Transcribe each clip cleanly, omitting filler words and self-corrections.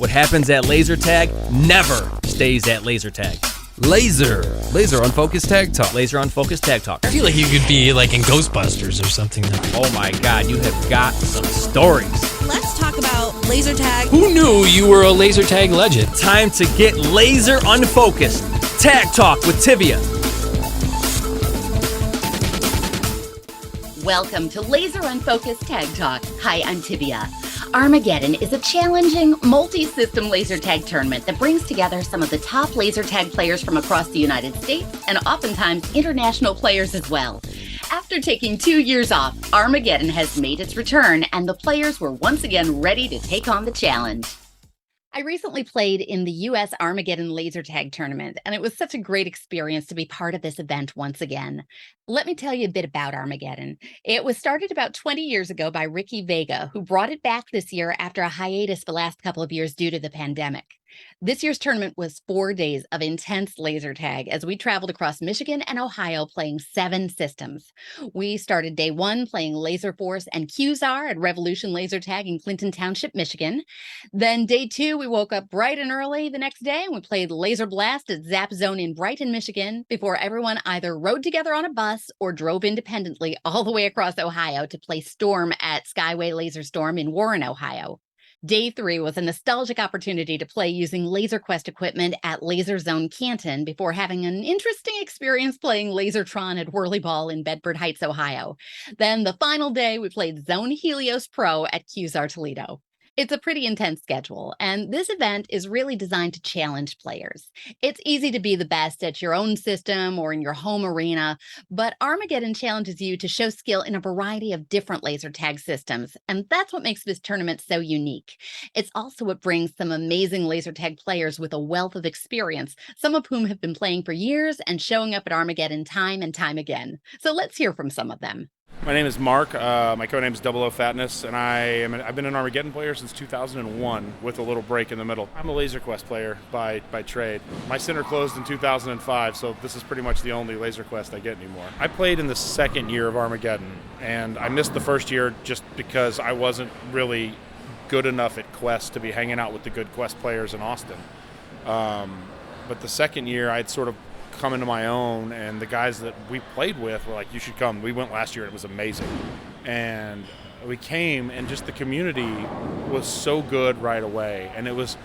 What happens at laser tag never stays at laser tag. Laser Unfocused Tag Talk. Laser Unfocused Tag Talk. I feel like you could be like in Ghostbusters or something. Oh my God, you have got some stories. Let's talk about laser tag. Who knew you were a laser tag legend? Time to get laser unfocused. Tag Talk with Tivia. Welcome to Laser Unfocused Tag Talk. Hi, I'm Tivia. Armageddon is a challenging, multi-system laser tag tournament that brings together some of the top laser tag players from across the United States and oftentimes international players as well. After taking 2 years off, Armageddon has made its return and the players were once again ready to take on the challenge. I recently played in the U.S. Armageddon laser tag tournament, and it was such a great experience to be part of this event once again. Let me tell you a bit about Armageddon. It was started about 20 years ago by Ricky Vega, who brought it back this year after a hiatus the last couple of years due to the pandemic. This year's tournament was 4 days of intense laser tag as we traveled across Michigan and Ohio playing 7 systems. We started day 1 playing Laser Force and QZAR at Revolution Laser Tag in Clinton Township, Michigan. Then day 2, we woke up bright and early the next day and we played Laser Blast at Zap Zone in Brighton, Michigan, before everyone either rode together on a bus or drove independently all the way across Ohio to play Storm at Skyway Laser Storm in Warren, Ohio. Day 3 was a nostalgic opportunity to play using Laser Quest equipment at Laser Zone Canton before having an interesting experience playing Lasertron at Whirly Ball in Bedford Heights, Ohio. Then the final day, we played Zone Helios Pro at QZAR Toledo. It's a pretty intense schedule, and this event is really designed to challenge players. It's easy to be the best at your own system or in your home arena, but Armageddon challenges you to show skill in a variety of different laser tag systems, and that's what makes this tournament so unique. It's also what brings some amazing laser tag players with a wealth of experience, some of whom have been playing for years and showing up at Armageddon time and time again. So let's hear from some of them. My name is Mark. My code name is 00 Fatness, and I've been an Armageddon player since 2001 with a little break in the middle. I'm a Laser Quest player by trade. My center closed in 2005, so this is pretty much the only Laser Quest I get anymore. I played in the second year of Armageddon, and I missed the first year just because I wasn't really good enough at Quest to be hanging out with the good Quest players in Austin. But the second year, I'd sort of come into my own, and the guys that we played with were like, you should come. We went last year and it was amazing, and we came, and just the community was so good right away. And it was,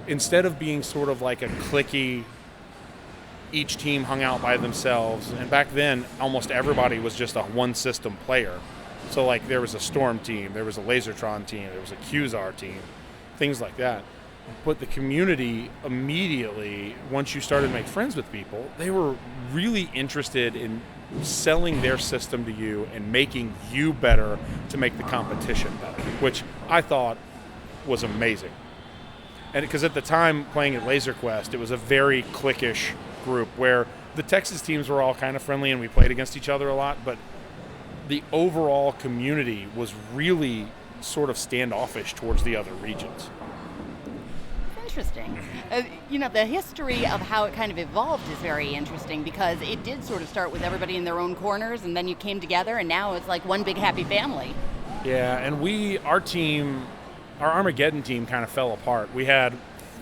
instead of being sort of like a cliquey, each team hung out by themselves, and back then almost everybody was just a one system player. So like there was a Storm team, there was a Lasertron team, there was a QZAR team, things like that. But the community immediately, once you started to make friends with people, they were really interested in selling their system to you and making you better to make the competition better, which I thought was amazing. And because at the time playing at Laser Quest, it was a very cliquish group where the Texas teams were all kind of friendly and we played against each other a lot, but the overall community was really sort of standoffish towards the other regions. Interesting. The history of how it kind of evolved is very interesting because it did sort of start with everybody in their own corners, and then you came together, and now it's like one big happy family. Yeah, and our Armageddon team kind of fell apart. We had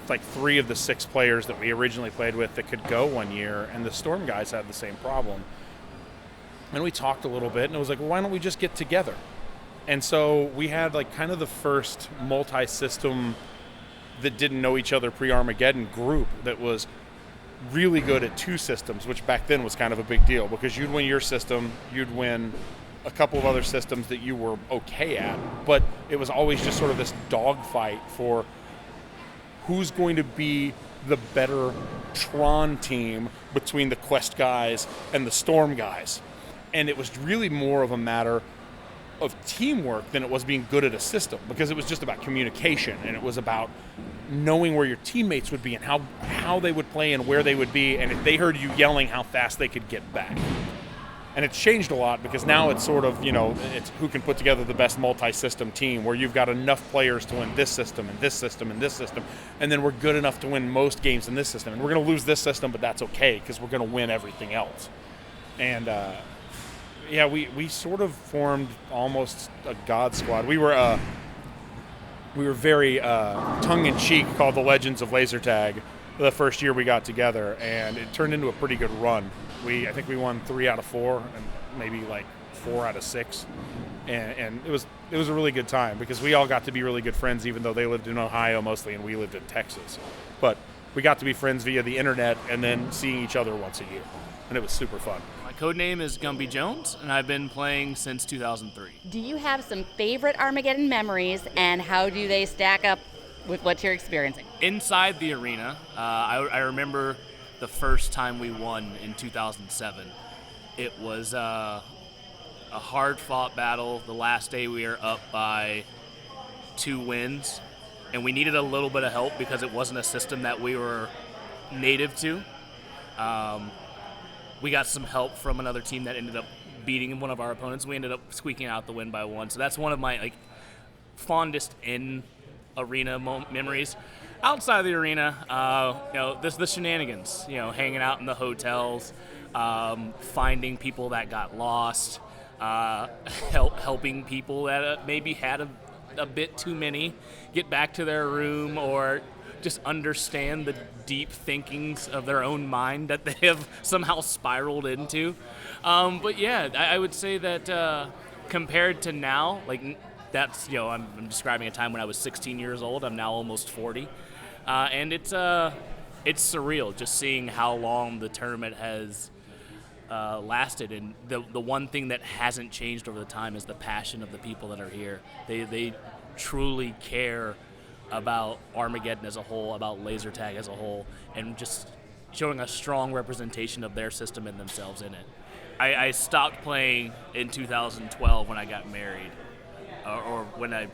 like 3 of the 6 players that we originally played with that could go one year, and the Storm guys had the same problem. And we talked a little bit, and it was like, well, why don't we just get together? And so we had like kind of the first multi-system that didn't know each other pre-Armageddon group that was really good at 2 systems, which back then was kind of a big deal because you'd win your system, you'd win a couple of other systems that you were okay at, but it was always just sort of this dogfight for who's going to be the better Tron team between the Quest guys and the Storm guys. And it was really more of a matter of teamwork than it was being good at a system, because it was just about communication, and it was about knowing where your teammates would be and how they would play and where they would be, and if they heard you yelling, how fast they could get back. And it's changed a lot because now it's sort of, it's who can put together the best multi-system team where you've got enough players to win this system and this system and this system, and then we're good enough to win most games in this system, and we're going to lose this system, but that's okay because we're going to win everything else. And we sort of formed almost a god squad. We were we were very tongue-in-cheek called the Legends of Laser Tag the first year we got together, and it turned into a pretty good run. I think we won 3 out of 4 and maybe like 4 out of 6, and it was a really good time because we all got to be really good friends, even though they lived in Ohio mostly and we lived in Texas. But we got to be friends via the internet and then seeing each other once a year, and it was super fun. My code name is Gumby Jones, and I've been playing since 2003. Do you have some favorite Armageddon memories, and how do they stack up with what you're experiencing? Inside the arena, I remember the first time we won in 2007. It was a hard-fought battle. The last day we were up by 2 wins, and we needed a little bit of help because it wasn't a system that we were native to. We got some help from another team that ended up beating one of our opponents. We ended up squeaking out the win by 1. So that's one of my fondest in-arena memories. Outside of the arena, the shenanigans, hanging out in the hotels, finding people that got lost, helping people that maybe had a bit too many get back to their room, or just understand the deep thinkings of their own mind that they have somehow spiraled into. But yeah, I would say that compared to now, that's, I'm describing a time when I was 16 years old. I'm now almost 40. And it's surreal just seeing how long the tournament has lasted. And the one thing that hasn't changed over the time is the passion of the people that are here. They truly care about Armageddon as a whole, about laser tag as a whole, and just showing a strong representation of their system and themselves in it. I stopped playing in 2012 when I got married, or when I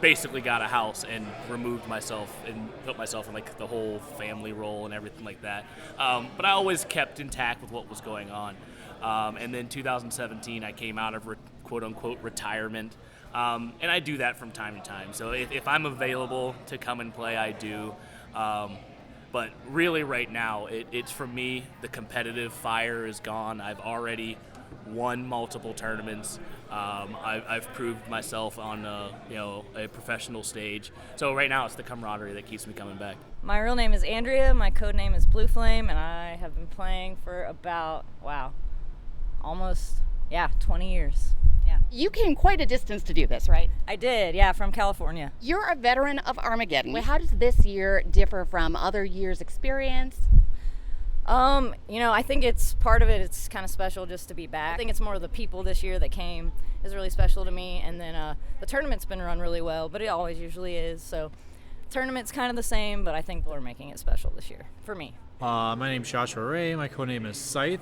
basically got a house and removed myself and put myself in the whole family role and everything like that. But I always kept intact with what was going on. And then 2017, I came out of quote-unquote retirement. And I do that from time to time. So if I'm available to come and play, I do. But really right now, it's for me, the competitive fire is gone. I've already won multiple tournaments. I've proved myself on a professional stage. So right now it's the camaraderie that keeps me coming back. My real name is Andrea. My code name is Blue Flame, and I have been playing for about, almost 20 years. Yeah. You came quite a distance to do this, right? I did, yeah, from California. You're a veteran of Armageddon. How does this year differ from other years' experience? I think it's part of it's kind of special just to be back. I think it's more the people this year that came is really special to me. And then the tournament's been run really well, but it always usually is. So the tournament's kind of the same, but I think people are making it special this year for me. My name's Joshua Ray. My codename is Scythe.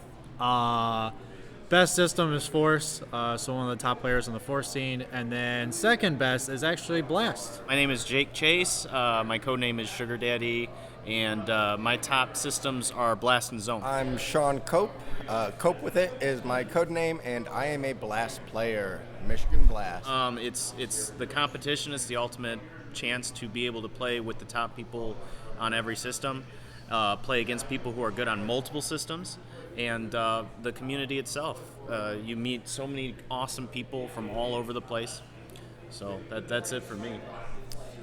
Best system is Force, so one of the top players on the Force scene. And then second best is actually Blast. My name is Jake Chase. My codename is Sugar Daddy. And my top systems are Blast and Zone. I'm Sean Cope. Cope with it is my codename, and I am a Blast player, Michigan Blast. It's the competition. It's the ultimate chance to be able to play with the top people on every system, play against people who are good on multiple systems, and the community itself. You meet so many awesome people from all over the place. So that's it for me.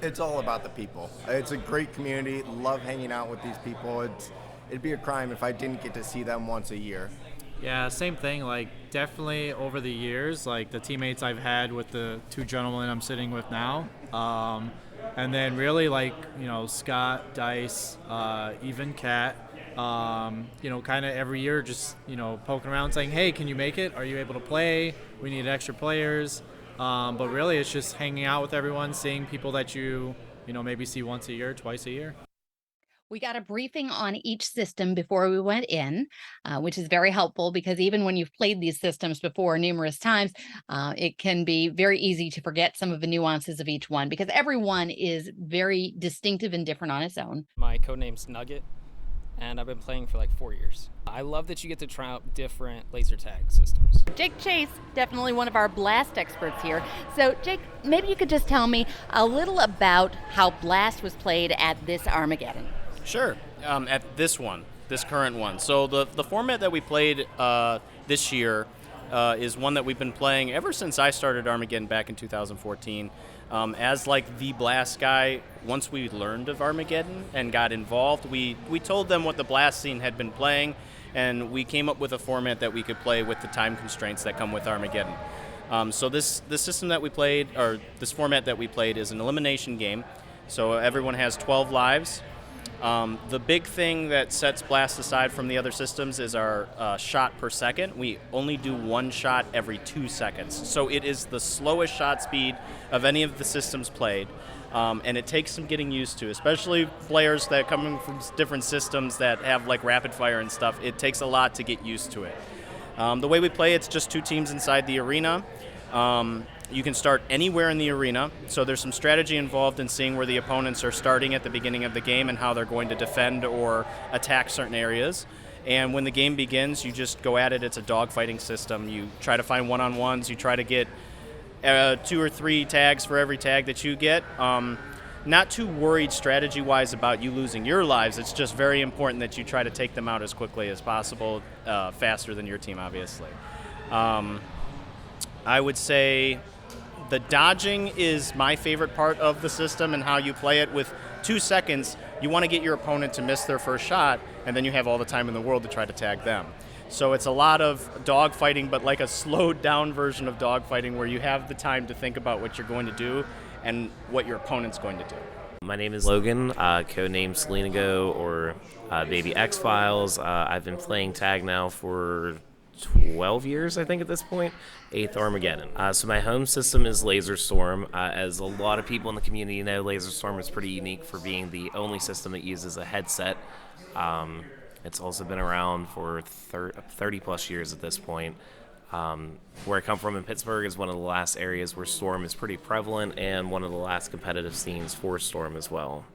It's all about the people. It's a great community. Love hanging out with these people. It'd be a crime if I didn't get to see them once a year. Yeah, same thing. Definitely over the years, the teammates I've had with the 2 gentlemen I'm sitting with now, and then really Scott, Dice, even Kat, kind of every year just poking around saying, hey, can you make it? Are you able to play? We need extra players. But really it's just hanging out with everyone, seeing people that you maybe see once a year, twice a year. We got a briefing on each system before we went in, which is very helpful because even when you've played these systems before numerous times, it can be very easy to forget some of the nuances of each one because every one is very distinctive and different on its own. My codename's Nugget, and I've been playing for 4 years. I love that you get to try out different laser tag systems. Jake Chase, definitely one of our Blast experts here. So Jake, maybe you could just tell me a little about how Blast was played at this Armageddon. Sure. At this current one. So the format that we played this year is one that we've been playing ever since I started Armageddon back in 2014. As like the blast guy, once we learned of Armageddon and got involved, we told them what the blast scene had been playing, and we came up with a format that we could play with the time constraints that come with Armageddon. So this system that we played, or this format that we played, is an elimination game. So everyone has 12 lives. The big thing that sets Blast aside from the other systems is our shot per second. We only do one shot every 2 seconds. So it is the slowest shot speed of any of the systems played. And it takes some getting used to, especially players that come from different systems that have like rapid fire and stuff. It takes a lot to get used to it. The way we play, it's just 2 teams inside the arena. You can start anywhere in the arena, so there's some strategy involved in seeing where the opponents are starting at the beginning of the game and how they're going to defend or attack certain areas. And when the game begins, you just go at it. It's a dogfighting system. You try to find one-on-ones. You try to get 2 or 3 tags for every tag that you get. Not too worried strategy-wise about you losing your lives. It's just very important that you try to take them out as quickly as possible, faster than your team, obviously. I would say the dodging is my favorite part of the system and how you play it. With 2 seconds, you want to get your opponent to miss their first shot, and then you have all the time in the world to try to tag them. So it's a lot of dogfighting, but like a slowed down version of dogfighting where you have the time to think about what you're going to do and what your opponent's going to do. My name is Logan, codenamed Selenago or Baby X-Files. I've been playing tag now for 12 years, I think, at this point. 8th Armageddon. So my home system is Laser Storm. As a lot of people in the community know, Laser Storm is pretty unique for being the only system that uses a headset. It's also been around for 30 plus years at this point. Where I come from in Pittsburgh is one of the last areas where Storm is pretty prevalent and one of the last competitive scenes for Storm as well.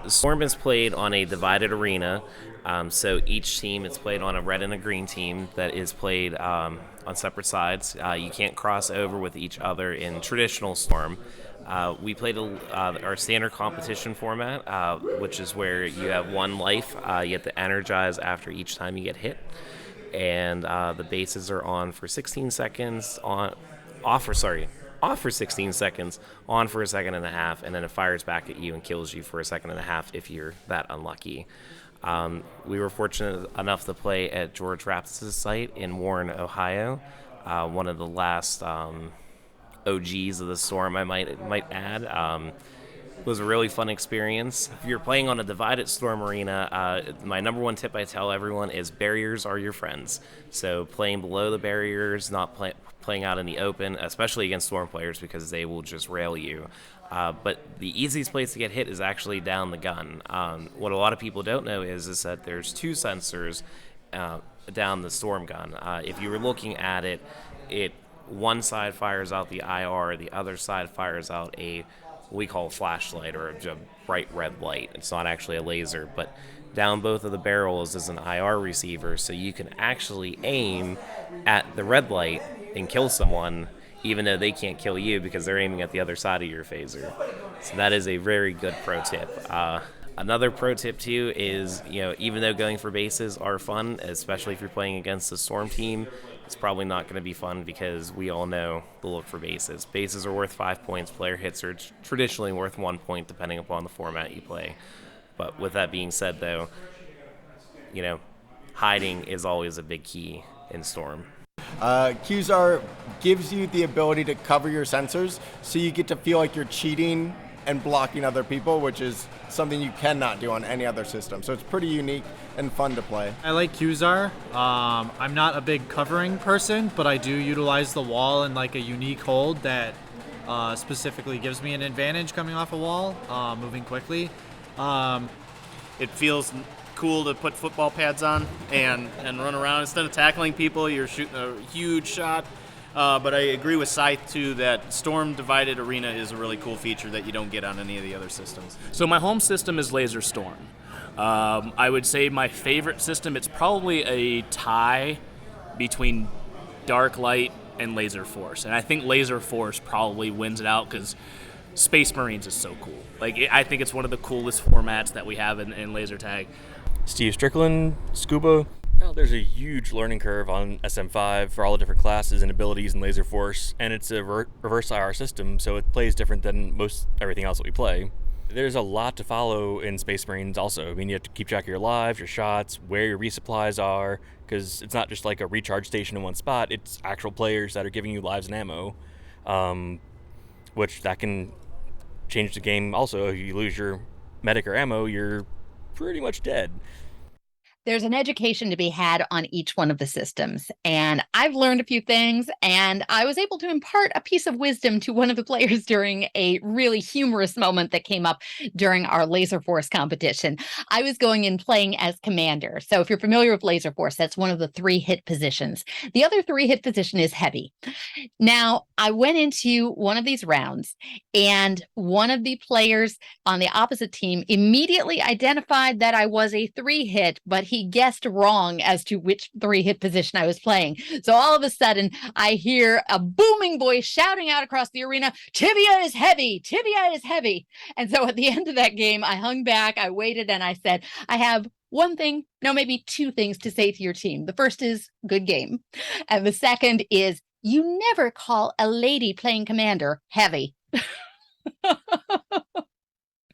Storm is played on a divided arena, so each team is played on a red and a green team that is played on separate sides. You can't cross over with each other in traditional Storm. We played our standard competition format, which is where you have 1 life. You have to energize after each time you get hit, and the bases are on for 16 seconds, off for 16 seconds, on for a second and a half, and then it fires back at you and kills you for a second and a half if you're that unlucky. We were fortunate enough to play at George Raptis' site in Warren, Ohio, one of the last OGs of the Storm, I might add. It was a really fun experience. If you're playing on a divided Storm arena, my number 1 tip I tell everyone is barriers are your friends. So playing below the barriers, not playing out in the open, especially against Storm players, because they will just rail you. But the easiest place to get hit is actually down the gun. What a lot of people don't know is that there's 2 sensors down the Storm gun. If you were looking at it, one side fires out the IR, the other side fires out we call a flashlight or a bright red light. It's not actually a laser, but down both of the barrels is an IR receiver, so you can actually aim at the red light and kill someone, even though they can't kill you because they're aiming at the other side of your phaser. So that is a very good pro tip. Another pro tip too is, even though going for bases are fun, especially if you're playing against a Storm team, it's probably not going to be fun because we all know the look for bases. Bases are worth 5 points. Player hits are traditionally worth 1 point, depending upon the format you play. But with that being said, though, hiding is always a big key in Storm. QZAR gives you the ability to cover your sensors, so you get to feel like you're cheating and blocking other people, which is something you cannot do on any other system. So it's pretty unique and fun to play. I like QZAR. I'm not a big covering person, but I do utilize the wall in like a unique hold that specifically gives me an advantage coming off a wall, moving quickly. It feels cool to put football pads on and run around. Instead of tackling people, you're shooting a huge shot. But I agree with Scythe, too, that Storm Divided Arena is a really cool feature that you don't get on any of the other systems. So my home system is Laser Storm. I would say my favorite system, it's probably a tie between Dark Light and Laser Force. And I think Laser Force probably wins it out because Space Marines is so cool. I think it's one of the coolest formats that we have in laser tag. Steve Strickland, Scuba. Well, there's a huge learning curve on SM5 for all the different classes and abilities in Laser Force, and it's a reverse IR system, so it plays different than most everything else that we play. There's a lot to follow in Space Marines also. I mean, you have to keep track of your lives, your shots, where your resupplies are, because it's not just like a recharge station in one spot, it's actual players that are giving you lives and ammo, which that can change the game also. If you lose your medic or ammo, you're pretty much dead. There's an education to be had on each one of the systems. And I've learned a few things, and I was able to impart a piece of wisdom to one of the players during a really humorous moment that came up during our Laser Force competition. I was going in playing as commander. So if you're familiar with Laser Force, that's one of the 3 hit positions. The other 3 hit position is heavy. Now, I went into one of these rounds, and one of the players on the opposite team immediately identified that I was a 3 hit, but he guessed wrong as to which 3 hit position I was playing. So all of a sudden, I hear a booming voice shouting out across the arena, "Tivia is heavy! Tivia is heavy!" And so at the end of that game, I hung back, I waited, and I said, I have one thing, no, maybe 2 things to say to your team. The first is, good game. And the second is, you never call a lady playing commander heavy.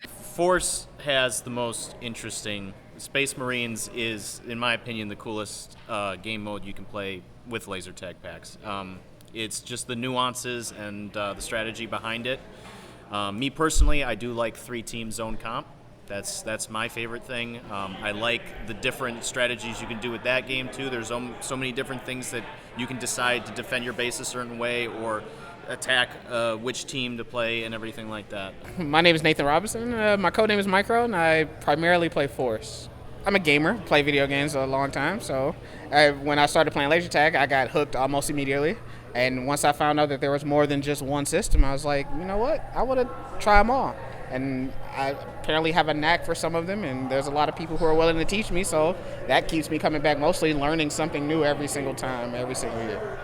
Force has the most interesting. Space Marines is, in my opinion, the coolest game mode you can play with laser tag packs. It's just the nuances and the strategy behind it. Me personally, I do like 3-team zone comp. That's my favorite thing. I like the different strategies you can do with that game too. There's so many different things that you can decide to defend your base a certain way or attack which team to play and everything like that. My name is Nathan Robinson. My codename is Micro, and I primarily play Force. I'm a gamer, play video games a long time, so when I started playing laser tag, I got hooked almost immediately. And once I found out that there was more than just one system, I was like, you know what, I want to try them all. And I apparently have a knack for some of them, and there's a lot of people who are willing to teach me, so that keeps me coming back, mostly learning something new every single time, every single year.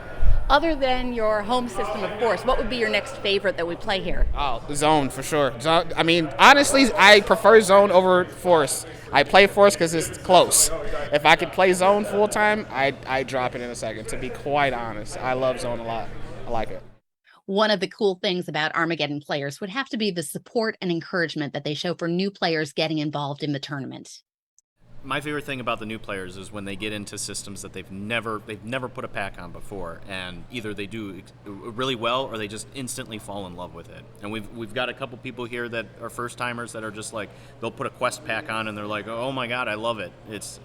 Other than your home system of Force, what would be your next favorite that we play here? Oh, Zone, for sure. Zone, I mean, honestly, I prefer Zone over Force. I play Force because it's close. If I could play Zone full time, I'd drop it in a second, to be quite honest. I love Zone a lot. I like it. One of the cool things about Armageddon players would have to be the support and encouragement that they show for new players getting involved in the tournament. My favorite thing about the new players is when they get into systems that they've never put a pack on before, and either they do really well or they just instantly fall in love with it. And we've got a couple people here that are first timers that are just like, they'll put a quest pack on and they're like, oh my god, I love it. It's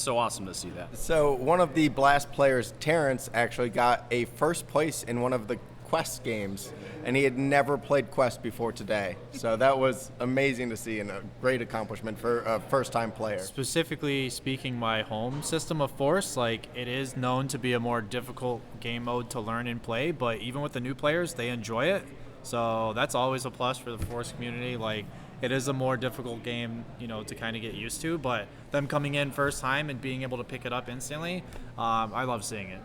so awesome to see that. So one of the Blast players, Terrence, actually got a first place in one of the Quest games, and he had never played Quest before today. So that was amazing to see and a great accomplishment for a first-time player. Specifically speaking, my home system of Force, like, it is known to be a more difficult game mode to learn and play, but even with the new players, they enjoy it. So that's always a plus for the Force community. Like, it is a more difficult game, you know, to kind of get used to, but them coming in first time and being able to pick it up instantly, I love seeing it.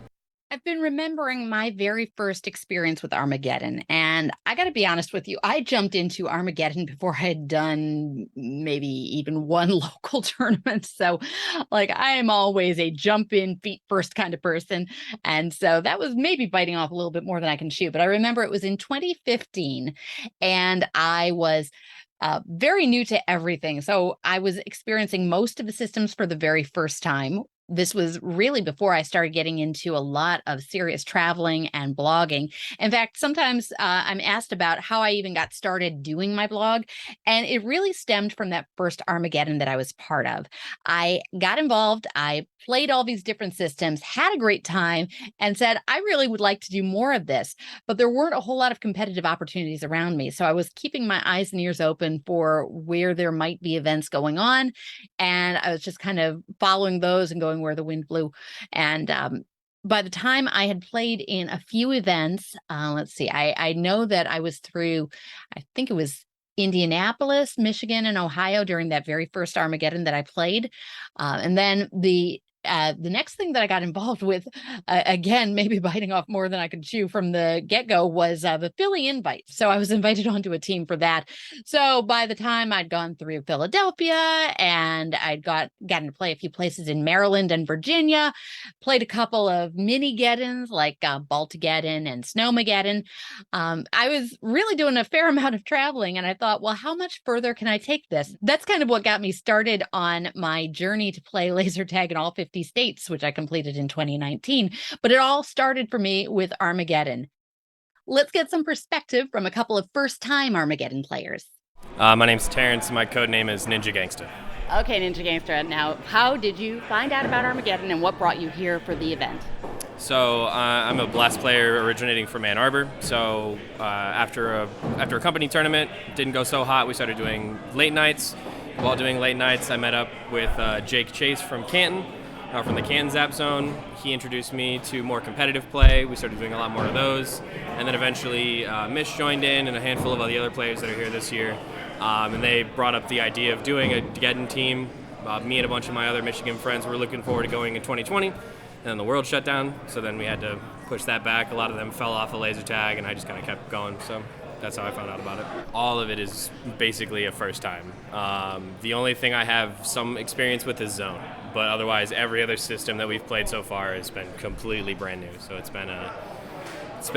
I've been remembering my very first experience with Armageddon, and I got to be honest with you, I jumped into Armageddon before I had done maybe even one local tournament. So, like, I am always a jump in, feet first kind of person. And so that was maybe biting off a little bit more than I can chew. But I remember it was in 2015, and I was very new to everything. So I was experiencing most of the systems for the very first time. This was really before I started getting into a lot of serious traveling and blogging. In fact, sometimes I'm asked about how I even got started doing my blog, and it really stemmed from that first Armageddon that I was part of. I got involved, I played all these different systems, had a great time, and said, I really would like to do more of this, but there weren't a whole lot of competitive opportunities around me. So I was keeping my eyes and ears open for where there might be events going on, and I was just kind of following those and going where the wind blew. And by the time I had played in a few events, let's see, I know that I was through, I think it was Indianapolis, Michigan, and Ohio during that very first Armageddon that I played. And then the next thing that I got involved with, again, maybe biting off more than I could chew from the get-go, was the Philly invite. So I was invited onto a team for that. So by the time I'd gone through Philadelphia and I'd gotten to play a few places in Maryland and Virginia, played a couple of mini-geddons like Baltageddon and Snowmageddon, I was really doing a fair amount of traveling, and I thought, well, how much further can I take this? That's kind of what got me started on my journey to play laser tag in all 50 states, which I completed in 2019. But it all started for me with Armageddon. Let's get some perspective from a couple of first-time Armageddon players. My name's Terrence, and my code name is NinjaGangsta. Okay, NinjaGangsta. Now, how did you find out about Armageddon, and what brought you here for the event? So I'm a Blast player originating from Ann Arbor. So after a company tournament, didn't go so hot, we started doing late nights. While doing late nights, I met up with Jake Chase from Canton, from the Canton Zap Zone. He introduced me to more competitive play. We started doing a lot more of those. And then eventually Mish joined in and a handful of the other players that are here this year. And they brought up the idea of doing a Geddon team. Me and a bunch of my other Michigan friends were looking forward to going in 2020. And then the world shut down, so then we had to push that back. A lot of them fell off of laser tag, and I just kind of kept going. So that's how I found out about it. All of it is basically a first time. The only thing I have some experience with is zone, but otherwise every other system that we've played so far has been completely brand new. So it's been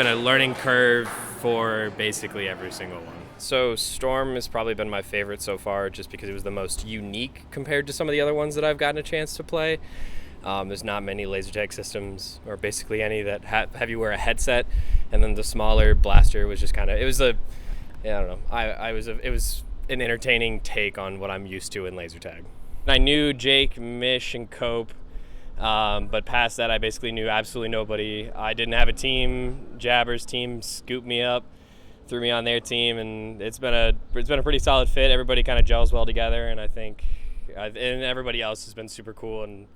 a learning curve for basically every single one. So Storm has probably been my favorite so far, just because it was the most unique compared to some of the other ones that I've gotten a chance to play. There's not many laser tag systems, or basically any, that have you wear a headset, and then the smaller blaster was just kind of, it was I don't know, it was an entertaining take on what I'm used to in laser tag. I knew Jake, Mish, and Cope, but past that I basically knew absolutely nobody. I didn't have a team. Jabber's team scooped me up, threw me on their team, and it's been a pretty solid fit. Everybody kind of gels well together, and I think, and everybody else has been super cool, and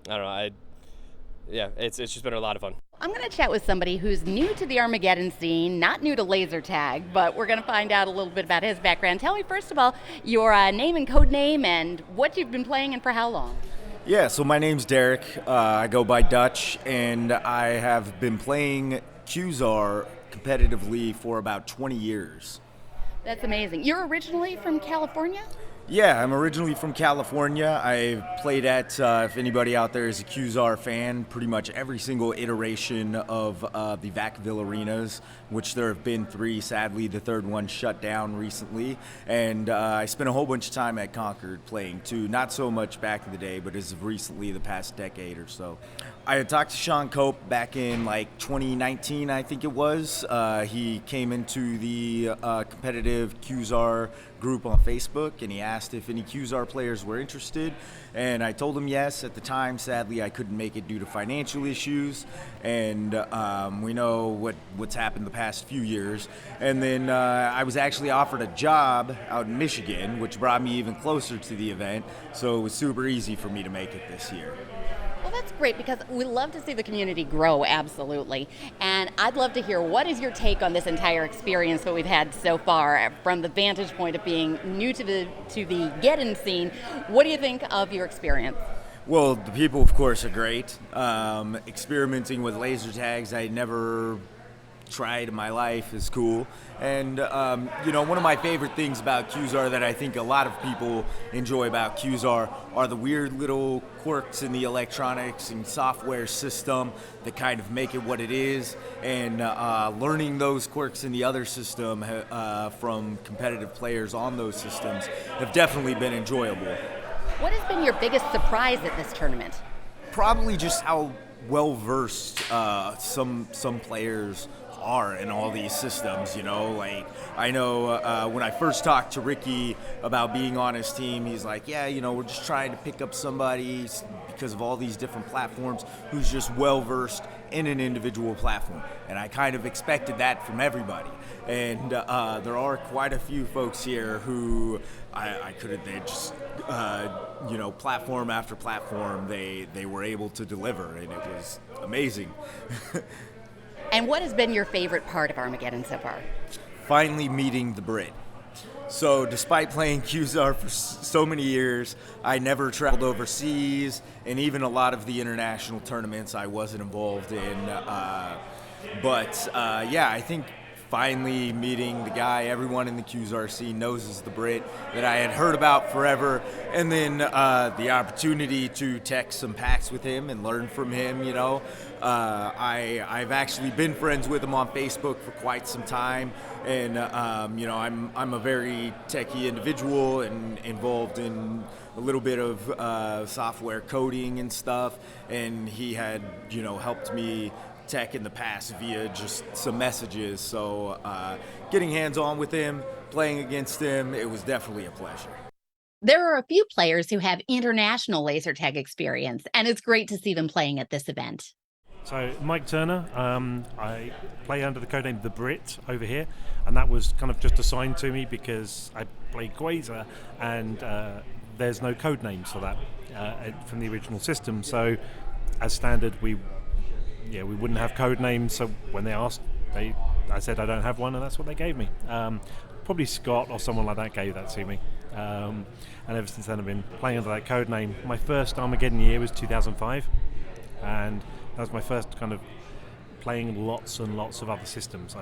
I don't know, it's just been a lot of fun. I'm going to chat with somebody who's new to the Armageddon scene, not new to laser tag, but we're going to find out a little bit about his background. Tell me, first of all, your name and code name and what you've been playing and for how long. Yeah, so my name's Derek. I go by Dutch, and I have been playing Qzar competitively for about 20 years. That's amazing. You're originally from California? Yeah, I'm originally from California. I played at, if anybody out there is a Qzar fan, pretty much every single iteration of the Vacaville arenas, which there have been 3. Sadly, the third one shut down recently. And I spent a whole bunch of time at Concord playing too. Not so much back in the day, but as of recently, the past decade or so. I had talked to Sean Cope back in like 2019, I think it was. He came into the competitive Qzar group on Facebook, and he asked if any Qzar players were interested, and I told him yes. At the time, sadly, I couldn't make it due to financial issues, and we know what's happened the past few years. And then I was actually offered a job out in Michigan, which brought me even closer to the event, so it was super easy for me to make it this year. Well, that's great, because we love to see the community grow, absolutely. And I'd love to hear, what is your take on this entire experience that we've had so far from the vantage point of being new to the Geddon scene? What do you think of your experience? Well, the people, of course, are great. Experimenting with laser tags, I never tried in my life, is cool. And one of my favorite things about Qzar that I think a lot of people enjoy about Qzar are the weird little quirks in the electronics and software system that kind of make it what it is, and learning those quirks in the other system from competitive players on those systems have definitely been enjoyable. What has been your biggest surprise at this tournament? Probably just how well versed some players are in all these systems, like I know when I first talked to Ricky about being on his team, he's like, yeah, we're just trying to pick up somebody because of all these different platforms who's just well versed in an individual platform, and I kind of expected that from everybody. And there are quite a few folks here who I couldn't, they just platform after platform they were able to deliver, and it was amazing. And what has been your favorite part of Armageddon so far? Finally meeting the Brit. So despite playing QZAR for so many years, I never traveled overseas, and even a lot of the international tournaments I wasn't involved in. But I think finally meeting the guy everyone in the QZAR scene knows is the Brit that I had heard about forever, and then the opportunity to tech some packs with him and learn from him, I've actually been friends with him on Facebook for quite some time, and I'm a very techie individual and involved in a little bit of software coding and stuff, and he had helped me tech in the past via just some messages. So getting hands-on with him, playing against him, it was definitely a pleasure. There are a few players who have international laser tag experience, and it's great to see them playing at this event. So Mike Turner, I play under the codename The Brit over here, and that was kind of just assigned to me because I play Quasar, and there's no codenames for that from the original system. So as standard, we wouldn't have code names, so when they asked, I said I don't have one, and that's what they gave me. Probably Scott or someone like that gave that to me. And ever since then I've been playing under that code name. My first Armageddon year was 2005, and that was my first kind of playing lots and lots of other systems.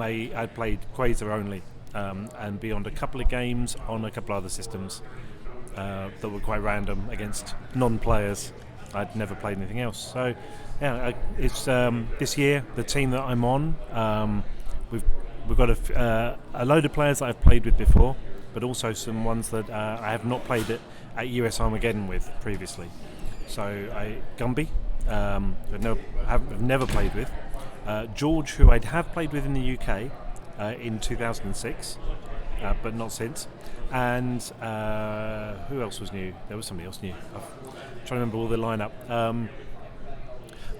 I'd played Quasar only, and beyond a couple of games on a couple of other systems that were quite random against non-players. I'd never played anything else. So it's this year the team that I'm on. We've got a load of players that I've played with before, but also some ones that I have not played at US Armageddon with previously. So Gumby, I've never played with. George, who I'd have played with in the UK in 2006, but not since. And who else was new? There was somebody else new. I'm trying to remember all the lineup.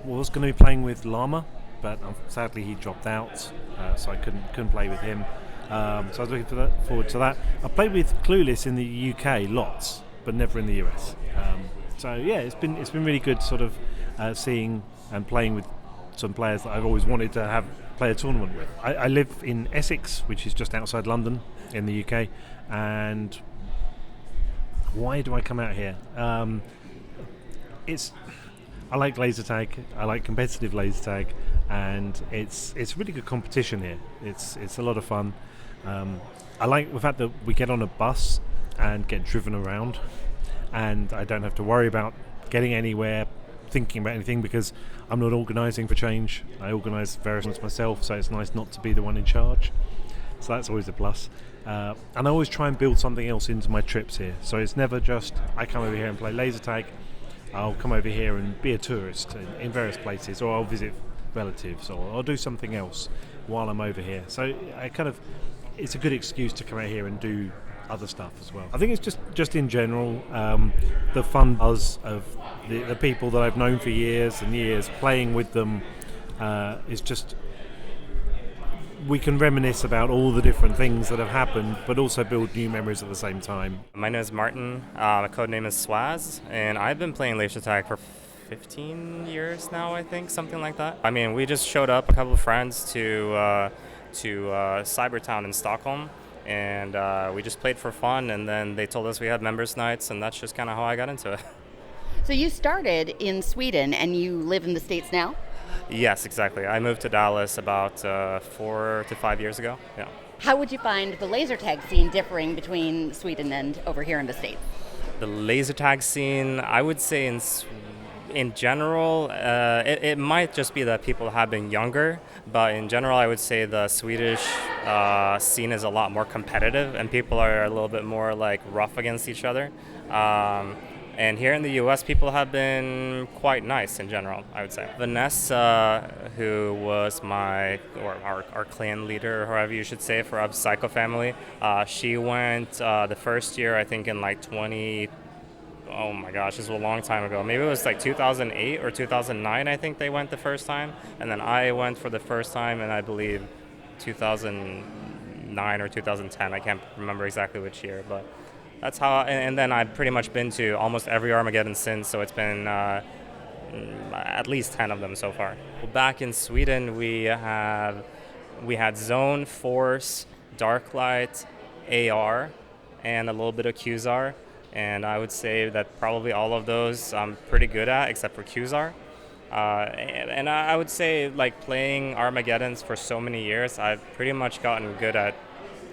Was going to be playing with Llama, but sadly he dropped out, so I couldn't play with him. So I was looking forward to that. I played with Clueless in the UK lots, but never in the US. It's been really good, sort of seeing and playing with some players that I've always wanted to play a tournament with. I live in Essex, which is just outside London in the UK, and why do I come out here? I like laser tag. I like competitive laser tag, and it's really good competition here. It's a lot of fun. I like the fact that we get on a bus and get driven around, and I don't have to worry about getting anywhere, thinking about anything, because I'm not organising for change. I organise various ones myself, so it's nice not to be the one in charge. So that's always a plus. And I always try and build something else into my trips here. So it's never just I come over here and play laser tag. I'll come over here and be a tourist in various places, or I'll visit relatives, or I'll do something else while I'm over here. So it's a good excuse to come out here and do other stuff as well. I think it's just in general, the fun buzz of the people that I've known for years and years, playing with them is just, we can reminisce about all the different things that have happened, but also build new memories at the same time. My name is Martin. My code name is Swazz, and I've been playing laser tag for 15 years now, I think, something like that. I mean, we just showed up, a couple of friends, to Cybertown in Stockholm, and we just played for fun, and then they told us we had members nights, and that's just kind of how I got into it. So you started in Sweden, and you live in the States now? Yes, exactly. I moved to Dallas about 4 to 5 years ago. Yeah. How would you find the laser tag scene differing between Sweden and over here in the States? The laser tag scene, I would say in general, it might just be that people have been younger, but in general, I would say the Swedish scene is a lot more competitive, and people are a little bit more like rough against each other. And here in the U.S., people have been quite nice in general, I would say. Vanessa, who was our clan leader, or however you should say, for our Psycho family, she went the first year, I think, in like oh my gosh, this was a long time ago. Maybe it was like 2008 or 2009, I think they went the first time. And then I went for the first time, and I believe 2009 or 2010. I can't remember exactly which year, but that's how. And then I've pretty much been to almost every Armageddon since, so it's been at least 10 of them so far. Back in Sweden, we had Zone, Force, Darklight, AR, and a little bit of QZAR. And I would say that probably all of those I'm pretty good at, except for QZAR. And I would say, like, playing Armageddons for so many years, I've pretty much gotten good at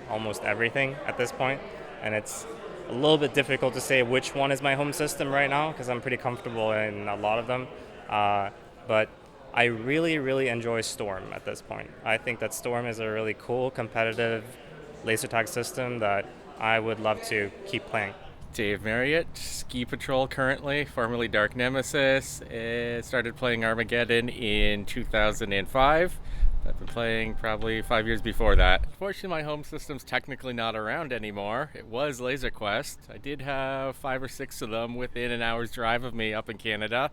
almost everything at this point. And it's a little bit difficult to say which one is my home system right now, because I'm pretty comfortable in a lot of them. But I really, really enjoy Storm at this point. I think that Storm is a really cool, competitive laser tag system that I would love to keep playing. Dave Marriott, Ski Patrol currently, formerly Dark Nemesis. Started playing Armageddon in 2005. I've been playing probably 5 years before that. Unfortunately, my home system's technically not around anymore. It was Laser Quest. I did have 5 or 6 of them within an hour's drive of me up in Canada.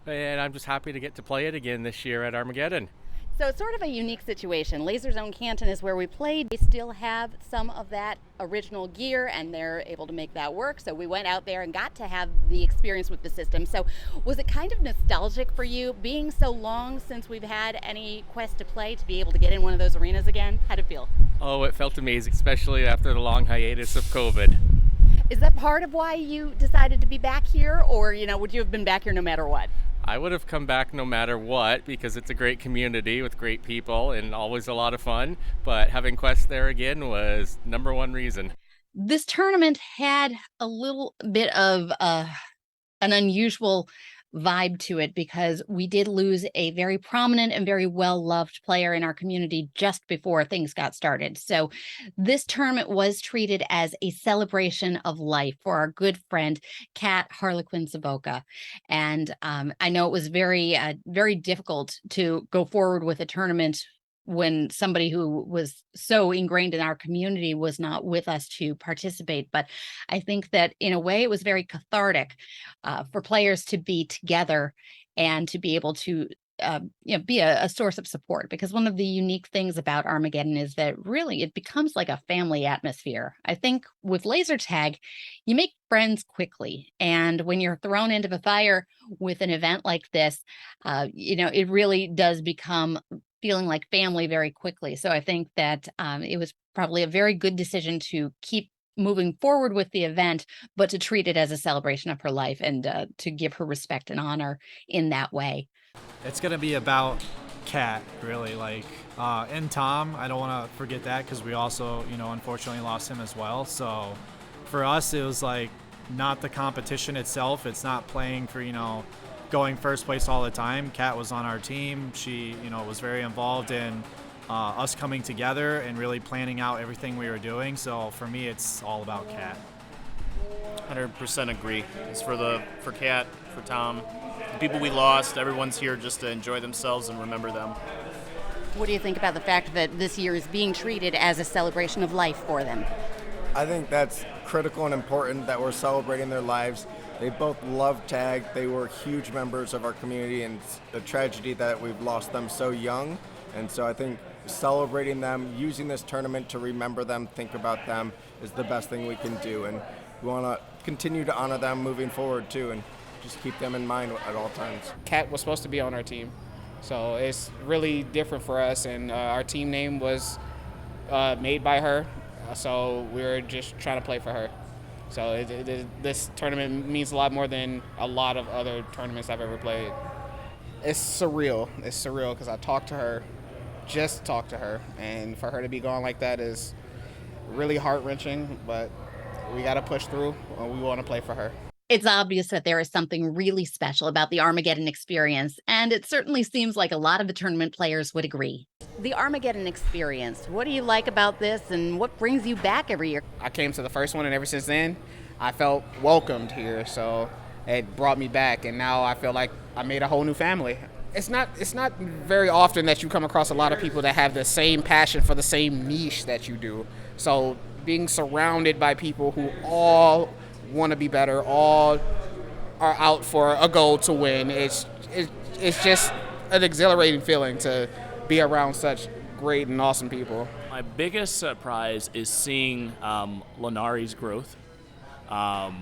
And I'm just happy to get to play it again this year at Armageddon. So it's sort of a unique situation. Laser Zone Canton is where we played. They still have some of that original gear and they're able to make that work. So we went out there and got to have the experience with the system. So was it kind of nostalgic for you, being so long since we've had any Quest to play, to be able to get in one of those arenas again? How'd it feel? Oh, it felt amazing, especially after the long hiatus of COVID. Is that part of why you decided to be back here, or would you have been back here no matter what? I would have come back no matter what, because it's a great community with great people and always a lot of fun. But having Quest there again was number one reason. This tournament had a little bit of an unusual vibe to it, because we did lose a very prominent and very well-loved player in our community just before things got started. So this tournament was treated as a celebration of life for our good friend Kat Harlequin Savoca. And I know it was very very difficult to go forward with a tournament when somebody who was so ingrained in our community was not with us to participate. But I think that in a way it was very cathartic for players to be together and to be able to be a source of support, because one of the unique things about Armageddon is that really it becomes like a family atmosphere. I think with laser tag, you make friends quickly, and when you're thrown into the fire with an event like this, it really does become feeling like family very quickly. So I think that it was probably a very good decision to keep moving forward with the event, but to treat it as a celebration of her life and to give her respect and honor in that way. It's going to be about Kat, really. And Tom, I don't want to forget that, because we also, unfortunately lost him as well. So for us, it was not the competition itself. It's not playing for, going first place all the time. Kat was on our team. She, was very involved in us coming together and really planning out everything we were doing. So for me, it's all about Kat. 100% agree. It's for Kat, for Tom, the people we lost. Everyone's here just to enjoy themselves and remember them. What do you think about the fact that this year is being treated as a celebration of life for them? I think that's critical and important that we're celebrating their lives. They both love tag. They were huge members of our community, and it's a tragedy that we've lost them so young. And so I think celebrating them, using this tournament to remember them, think about them, is the best thing we can do. And we want to continue to honor them moving forward too, and just keep them in mind at all times. Kat was supposed to be on our team, so it's really different for us, and our team name was made by her, so we were just trying to play for her. So this tournament means a lot more than a lot of other tournaments I've ever played. It's surreal. It's surreal because I talked to her, and for her to be gone like that is really heart-wrenching, but we got to push through, and we want to play for her. It's obvious that there is something really special about the Armageddon experience, and it certainly seems like a lot of the tournament players would agree. The Armageddon experience, what do you like about this, and what brings you back every year? I came to the first one, and ever since then, I felt welcomed here, so it brought me back, and now I feel like I made a whole new family. It's not very often that you come across a lot of people that have the same passion for the same niche that you do. So being surrounded by people who all want to be better, all are out for a goal to win, it's just an exhilarating feeling to be around such great and awesome people. My biggest surprise is seeing Lenari's growth. I've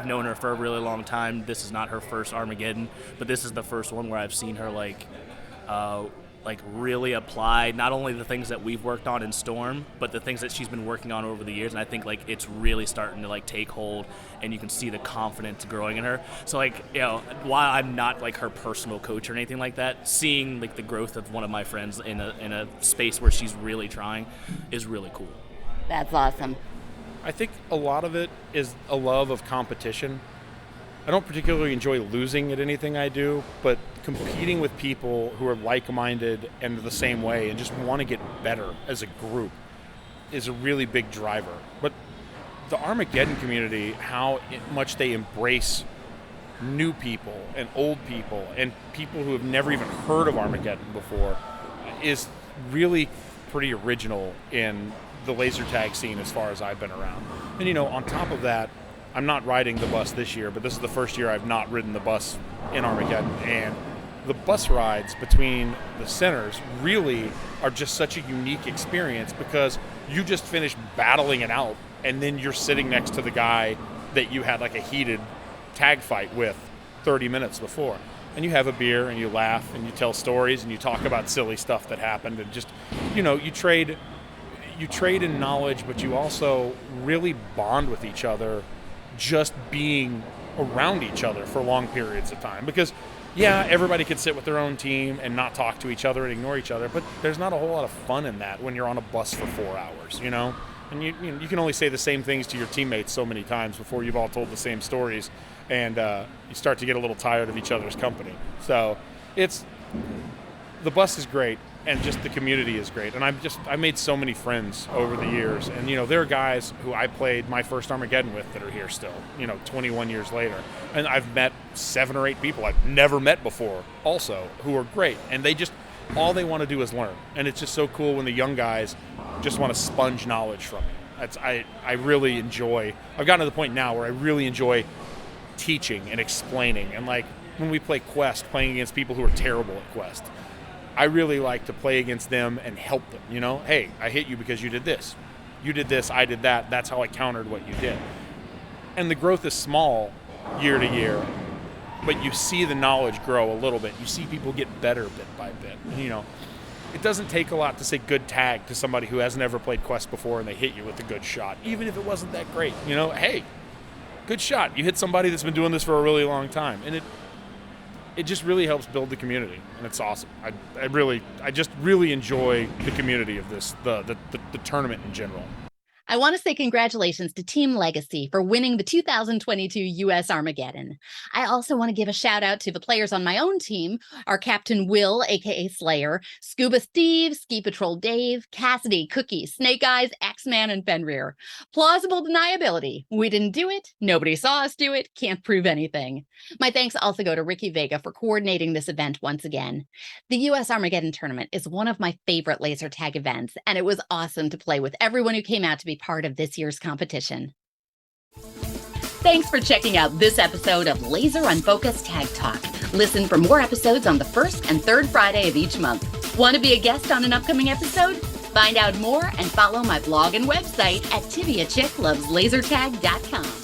known her for a really long time. This is not her first Armageddon, but this is the first one where I've seen her like really apply not only the things that we've worked on in Storm, but the things that she's been working on over the years. And I think like it's really starting to like take hold, and you can see the confidence growing in her. So like, you know, while I'm not like her personal coach or anything like that, seeing like the growth of one of my friends in a space where she's really trying is really cool. That's awesome. I think a lot of it is a love of competition. I don't particularly enjoy losing at anything I do, but competing with people who are like-minded and the same way and just want to get better as a group is a really big driver. But the Armageddon community, how much they embrace new people and old people and people who have never even heard of Armageddon before, is really pretty original in the laser tag scene as far as I've been around. And you know, on top of that, I'm not riding the bus this year, but this is the first year I've not ridden the bus in Armageddon, and the bus rides between the centers really are just such a unique experience, because you just finished battling it out and then you're sitting next to the guy that you had like a heated tag fight with 30 minutes before, and you have a beer and you laugh and you tell stories and you talk about silly stuff that happened, and just, you know, you trade in knowledge, but you also really bond with each other just being around each other for long periods of time. Because yeah, everybody could sit with their own team and not talk to each other and ignore each other, but there's not a whole lot of fun in that when you're on a bus for 4 hours, you know? And you can only say the same things to your teammates so many times before you've all told the same stories, and you start to get a little tired of each other's company. So the bus is great, and just the community is great. And I made so many friends over the years. And, you know, there are guys who I played my first Armageddon with that are here still, you know, 21 years later. And I've met 7 or 8 people I've never met before also, who are great. And all they want to do is learn. And it's just so cool when the young guys just want to sponge knowledge from you. I really enjoy, I've gotten to the point now where I really enjoy teaching and explaining. And like when we play Quest, playing against people who are terrible at Quest, I really like to play against them and help them, you know? Hey, I hit you because you did this. You did this, I did that. That's how I countered what you did. And the growth is small year to year, but you see the knowledge grow a little bit. You see people get better bit by bit. You know, it doesn't take a lot to say good tag to somebody who has never played Quest before and they hit you with a good shot, even if it wasn't that great. You know, hey, good shot. You hit somebody that's been doing this for a really long time. And it just really helps build the community, and it's awesome. I just really enjoy the community of this, the tournament in general. I want to say congratulations to Team Legacy for winning the 2022 U.S. Armageddon. I also want to give a shout out to the players on my own team, our Captain Will, aka Slayer, Scuba Steve, Ski Patrol Dave, Cassidy, Cookie, Snake Eyes, X-Man, and Fenrir. Plausible deniability. We didn't do it. Nobody saw us do it. Can't prove anything. My thanks also go to Ricky Vega for coordinating this event once again. The U.S. Armageddon tournament is one of my favorite laser tag events, and it was awesome to play with everyone who came out to be part of this year's competition. Thanks for checking out this episode of Laser Unfocused Tag Talk. Listen for more episodes on the first and third Friday of each month. Want to be a guest on an upcoming episode? Find out more and follow my blog and website at TiviaChickLovesLaserTag.com.